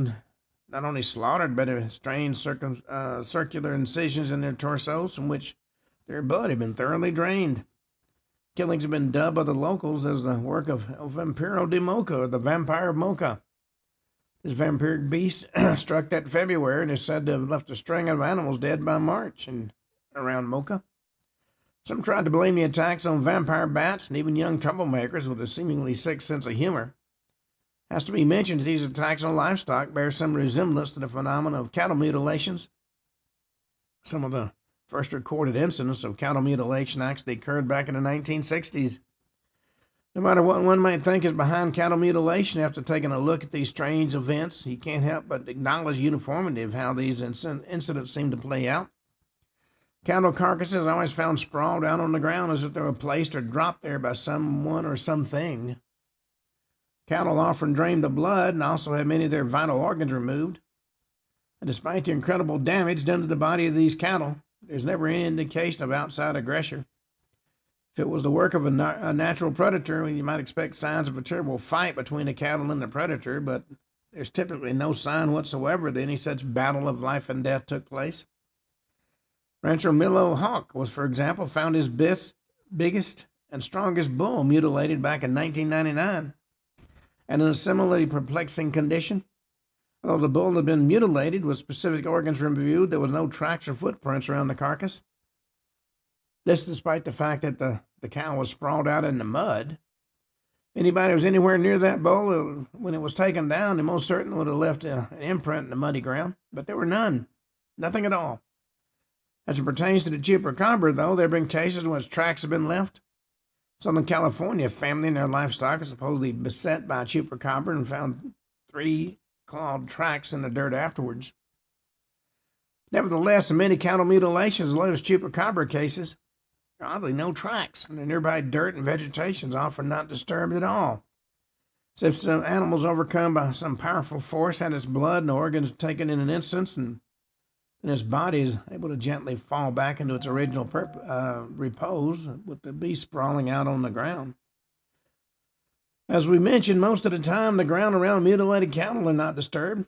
not only slaughtered, but had strange circular incisions in their torsos from which their blood had been thoroughly drained. Killings have been dubbed by the locals as the work of El Vampiro de Mocha, or the Vampire of Mocha. This vampiric beast struck that February and is said to have left a string of animals dead by March and around Mocha. Some tried to blame the attacks on vampire bats and even young troublemakers with a seemingly sick sense of humor. It has to be mentioned that these attacks on livestock bear some resemblance to the phenomenon of cattle mutilations. Some of the first recorded incidents of cattle mutilation actually occurred back in the 1960s. No matter what one might think is behind cattle mutilation, after taking a look at these strange events, you can't help but acknowledge the uniformity of how these incidents seem to play out. Cattle carcasses are always found sprawled out on the ground as if they were placed or dropped there by someone or something. Cattle often drained of blood and also had many of their vital organs removed. And despite the incredible damage done to the body of these cattle, there's never any indication of outside aggression. If it was the work of a natural predator, you might expect signs of a terrible fight between the cattle and the predator, but there's typically no sign whatsoever that any such battle of life and death took place. Rancher Milo Hawk was, for example, found his biggest and strongest bull mutilated back in 1999, and in a similarly perplexing condition. Although the bull had been mutilated with specific organs removed, there was no tracks or footprints around the carcass. This despite the fact that the cow was sprawled out in the mud. Anybody who was anywhere near that bull when it was taken down, they most certainly would have left an imprint in the muddy ground, but there were none. Nothing at all. As it pertains to the Chupacabra, though, there have been cases in which tracks have been left. Southern California, a family and their livestock is supposedly beset by a Chupacabra and found 3 clawed tracks in the dirt afterwards. Nevertheless, in many cattle mutilations, as well as Chupacabra cases, there are oddly no tracks, and the nearby dirt and vegetation is often not disturbed at all. As if some animals overcome by some powerful force had its blood and organs taken in an instant, and its body is able to gently fall back into its original repose, with the beast sprawling out on the ground. As we mentioned, most of the time the ground around mutilated cattle are not disturbed.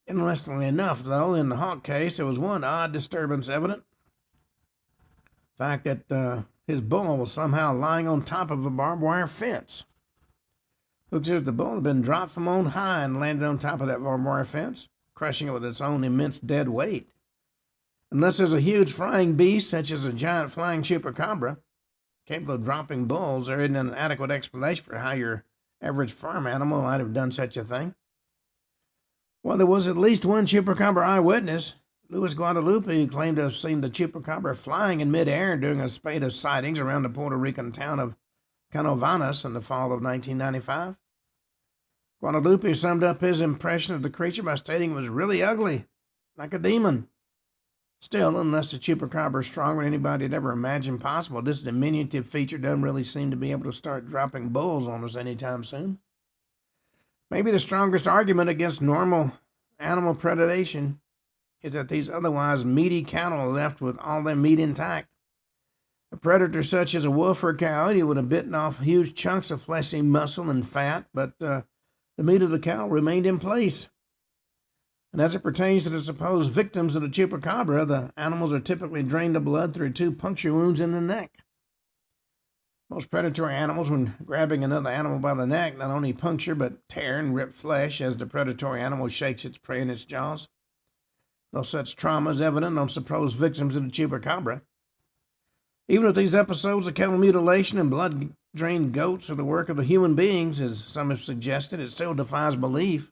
Interestingly enough, though, in the Hawk case, there was one odd disturbance evident. The fact that his bull was somehow lying on top of a barbed wire fence. Looks as if the bull had been dropped from on high and landed on top of that barbed wire fence, crushing it with its own immense dead weight. Unless there's a huge flying beast, such as a giant flying Chupacabra, capable of dropping bulls, there isn't an adequate explanation for how your average farm animal might have done such a thing. Well, there was at least one Chupacabra eyewitness, Luis Guadalupe, who claimed to have seen the Chupacabra flying in midair during a spate of sightings around the Puerto Rican town of Canovanas in the fall of 1995. Guadalupe summed up his impression of the creature by stating it was really ugly, like a demon. Still, unless the Chupacabra is stronger than anybody had ever imagined possible, this diminutive feature doesn't really seem to be able to start dropping bulls on us anytime soon. Maybe the strongest argument against normal animal predation is that these otherwise meaty cattle are left with all their meat intact. A predator such as a wolf or a coyote would have bitten off huge chunks of fleshy muscle and fat, but the meat of the cow remained in place. And as it pertains to the supposed victims of the Chupacabra, the animals are typically drained of blood through 2 puncture wounds in the neck. Most predatory animals, when grabbing another animal by the neck, not only puncture but tear and rip flesh as the predatory animal shakes its prey in its jaws. No such trauma is evident on supposed victims of the Chupacabra. Even with these episodes of cattle mutilation and blood drained goats are the work of the human beings, as some have suggested, it still defies belief.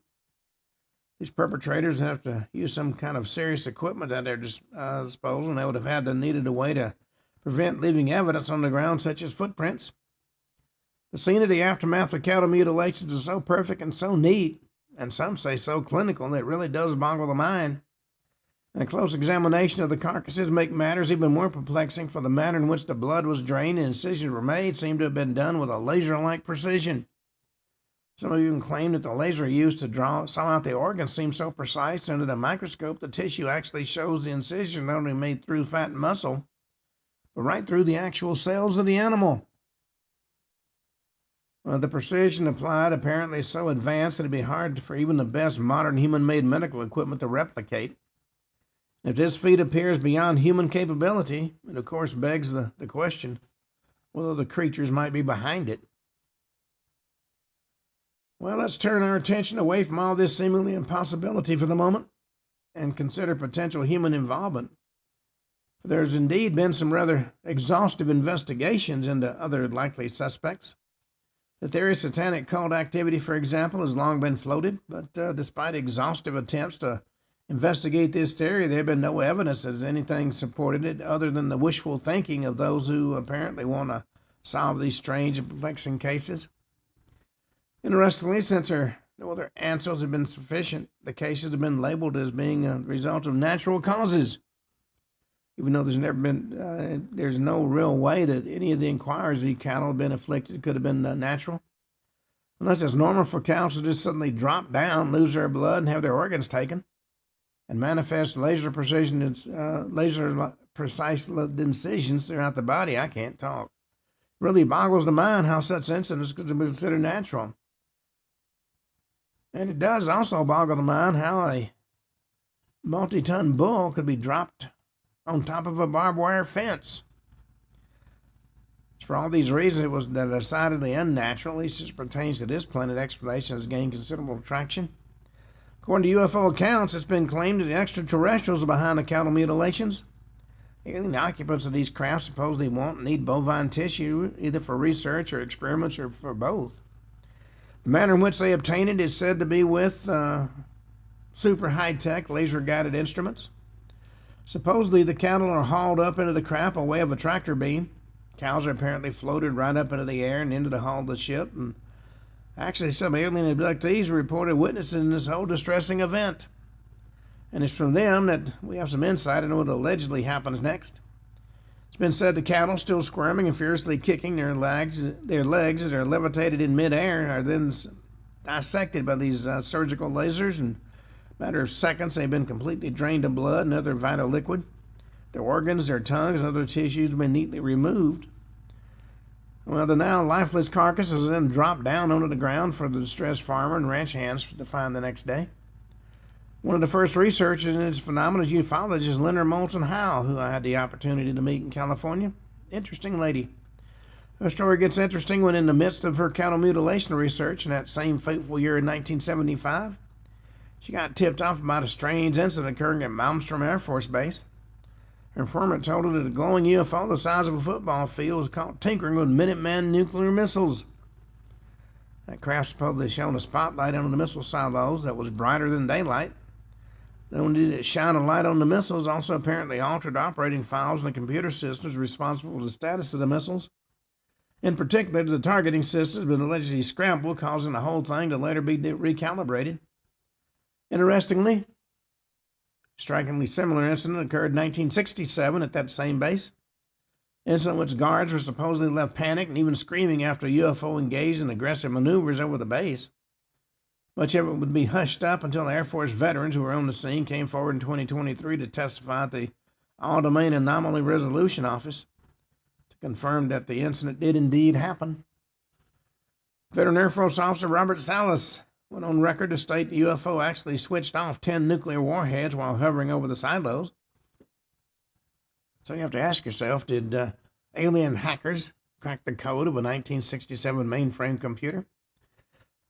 These perpetrators have to use some kind of serious equipment at their disposal, and they would have had to needed a way to prevent leaving evidence on the ground, such as footprints. The scene of the aftermath of cattle mutilations is so perfect and so neat, and some say so clinical, that it really does boggle the mind. And a close examination of the carcasses make matters even more perplexing, for the manner in which the blood was drained and incisions were made seem to have been done with a laser-like precision. Some of you even claim that the laser used to saw out the organs seems so precise under the microscope the tissue actually shows the incision not only made through fat and muscle, but right through the actual cells of the animal. The precision applied apparently is so advanced that it'd be hard for even the best modern human-made medical equipment to replicate. If this feat appears beyond human capability, it of course begs the question whether the creatures might be behind it. Well, let's turn our attention away from all this seemingly impossibility for the moment and consider potential human involvement. There's indeed been some rather exhaustive investigations into other likely suspects. The theory of satanic cult activity, for example, has long been floated, but despite exhaustive attempts to investigate this theory, there have been no evidence that anything supported it other than the wishful thinking of those who apparently want to solve these strange and perplexing cases. Interestingly, since no other answers have been sufficient, the cases have been labeled as being a result of natural causes. Even though there's no real way that any of the inquirers the cattle have been afflicted could have been natural. Unless it's normal for cows to just suddenly drop down, lose their blood, and have their organs taken, and manifest laser precise incisions throughout the body. I can't talk. It really boggles the mind how such incidents could be considered natural. And it does also boggle the mind how a multi-ton bull could be dropped on top of a barbed wire fence. For all these reasons, it was decidedly unnatural, at least as it pertains to this planet. Explanation has gained considerable traction. According to UFO accounts, it's been claimed that the extraterrestrials are behind the cattle mutilations. Alien occupants of these craft supposedly want and need bovine tissue, either for research or experiments or for both. The manner in which they obtain it is said to be with super high-tech laser-guided instruments. Supposedly, the cattle are hauled up into the craft by way of a tractor beam. Cows are apparently floated right up into the air and into the hull of the ship. And actually, some alien abductees reported witnessing this whole distressing event. And it's from them that we have some insight into what allegedly happens next. It's been said the cattle, still squirming and furiously kicking their legs that are levitated in midair, are then dissected by these surgical lasers. In a matter of seconds, they've been completely drained of blood and other vital liquid. Their organs, their tongues, and other tissues have been neatly removed. Well, the now lifeless carcass is then dropped down onto the ground for the distressed farmer and ranch hands to find the next day. One of the first researchers in this phenomenon is ufologist Leonard Moulton Howe, who I had the opportunity to meet in California. Interesting lady. Her story gets interesting when in the midst of her cattle mutilation research in that same fateful year in 1975, she got tipped off about a strange incident occurring at Malmstrom Air Force Base. Her informant told her that a glowing UFO the size of a football field was caught tinkering with Minuteman nuclear missiles. That craft supposedly shone a spotlight on the missile silos that was brighter than daylight. Not only did it shine a light on the missiles, also apparently altered operating files and the computer systems responsible for the status of the missiles. In particular, the targeting systems had been allegedly scrambled, causing the whole thing to later be recalibrated. Interestingly, strikingly similar incident occurred in 1967 at that same base. Incident in which guards were supposedly left panicked and even screaming after a UFO engaged in aggressive maneuvers over the base. Much of it would be hushed up until the Air Force veterans who were on the scene came forward in 2023 to testify at the All-Domain Anomaly Resolution Office to confirm that the incident did indeed happen. Veteran Air Force Officer Robert Salas went on record to state the UFO actually switched off 10 nuclear warheads while hovering over the silos. So you have to ask yourself, did alien hackers crack the code of a 1967 mainframe computer?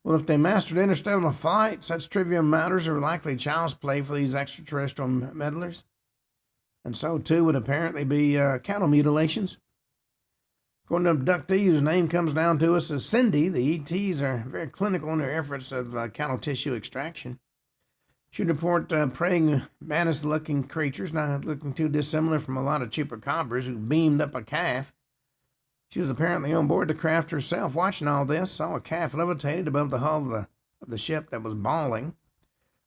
Well, if they mastered interstellar flight, such trivial matters are likely child's play for these extraterrestrial meddlers. And so, too, would apparently be cattle mutilations. According to abductee, whose name comes down to us as Cindy, the ETs are very clinical in their efforts of cattle tissue extraction. She report praying mantis-looking creatures, not looking too dissimilar from a lot of chupacabras, who beamed up a calf. She was apparently on board the craft herself, watching all this, saw a calf levitated above the hull of the ship that was bawling.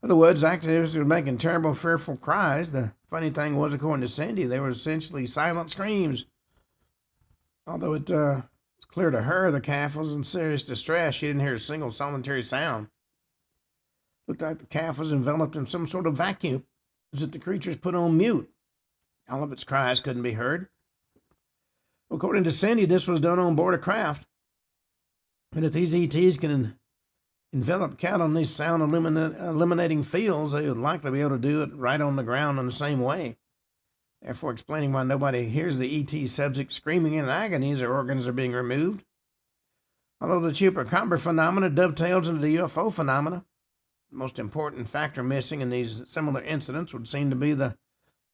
In other words, activists were making terrible, fearful cries. The funny thing was, according to Cindy, they were essentially silent screams. Although it was clear to her the calf was in serious distress, she didn't hear a single solitary sound. Looked like the calf was enveloped in some sort of vacuum, as if the creatures put on mute. All of its cries couldn't be heard. According to Cindy, this was done on board a craft. And if these ETs can envelop cattle in these sound eliminating fields, they would likely be able to do it right on the ground in the same way. Therefore explaining why nobody hears the ET subject screaming in agony as their organs are being removed. Although the Chupacabra phenomena dovetails into the UFO phenomena, the most important factor missing in these similar incidents would seem to be the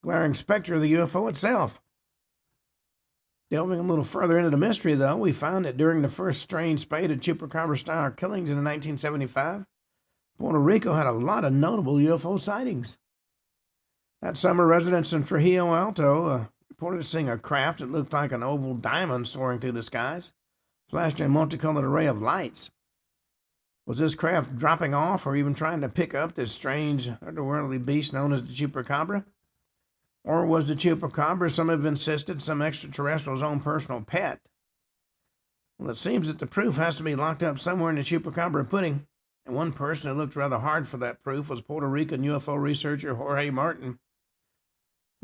glaring specter of the UFO itself. Delving a little further into the mystery, though, we find that during the first strange spate of Chupacabra-style killings in 1975, Puerto Rico had a lot of notable UFO sightings. That summer, residents in Trujillo Alto reported seeing a craft that looked like an oval diamond soaring through the skies, flashing a multicolored array of lights. Was this craft dropping off or even trying to pick up this strange, otherworldly beast known as the Chupacabra? Or was the Chupacabra, some have insisted, some extraterrestrial's own personal pet? Well, it seems that the proof has to be locked up somewhere in the Chupacabra pudding, and one person who looked rather hard for that proof was Puerto Rican UFO researcher Jorge Martin.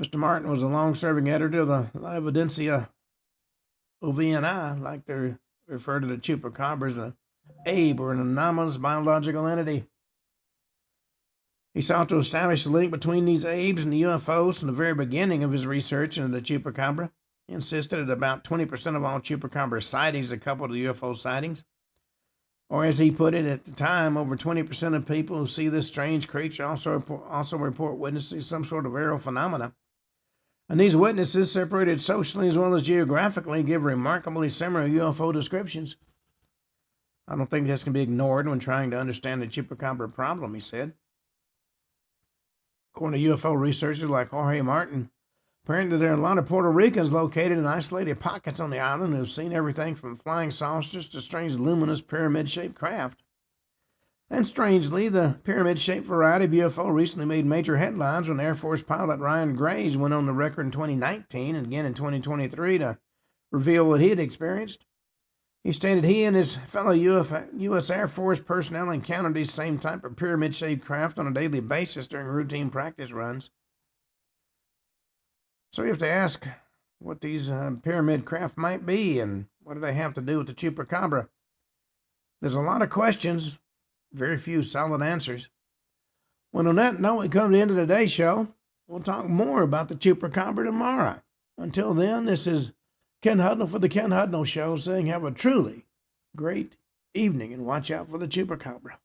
Mr. Martin was a long-serving editor of the La Evidencia OVNI, like they refer to the Chupacabra as an abe or an anomalous biological entity. He sought to establish the link between these apes and the UFOs from the very beginning of his research into the Chupacabra. He insisted that about 20% of all Chupacabra sightings are coupled to UFO sightings. Or as he put it at the time, over 20% of people who see this strange creature also report witnessing some sort of aerial phenomena. And these witnesses, separated socially as well as geographically, give remarkably similar UFO descriptions. I don't think this can be ignored when trying to understand the Chupacabra problem, he said. According to UFO researchers like Jorge Martin, apparently there are a lot of Puerto Ricans located in isolated pockets on the island who have seen everything from flying saucers to strange luminous pyramid-shaped craft. And strangely, the pyramid-shaped variety of UFO recently made major headlines when Air Force pilot Ryan Graves went on the record in 2019 and again in 2023 to reveal what he had experienced. He stated he and his fellow U.S. Air Force personnel encountered these same type of pyramid-shaped craft on a daily basis during routine practice runs. So you have to ask what these pyramid craft might be and what do they have to do with the Chupacabra. There's a lot of questions, very few solid answers. Well, on that note, we come to the end of today's show. We'll talk more about the Chupacabra tomorrow. Until then, this is Ken Hudnall for the Ken Hudnall Show saying have a truly great evening and watch out for the Chupacabra.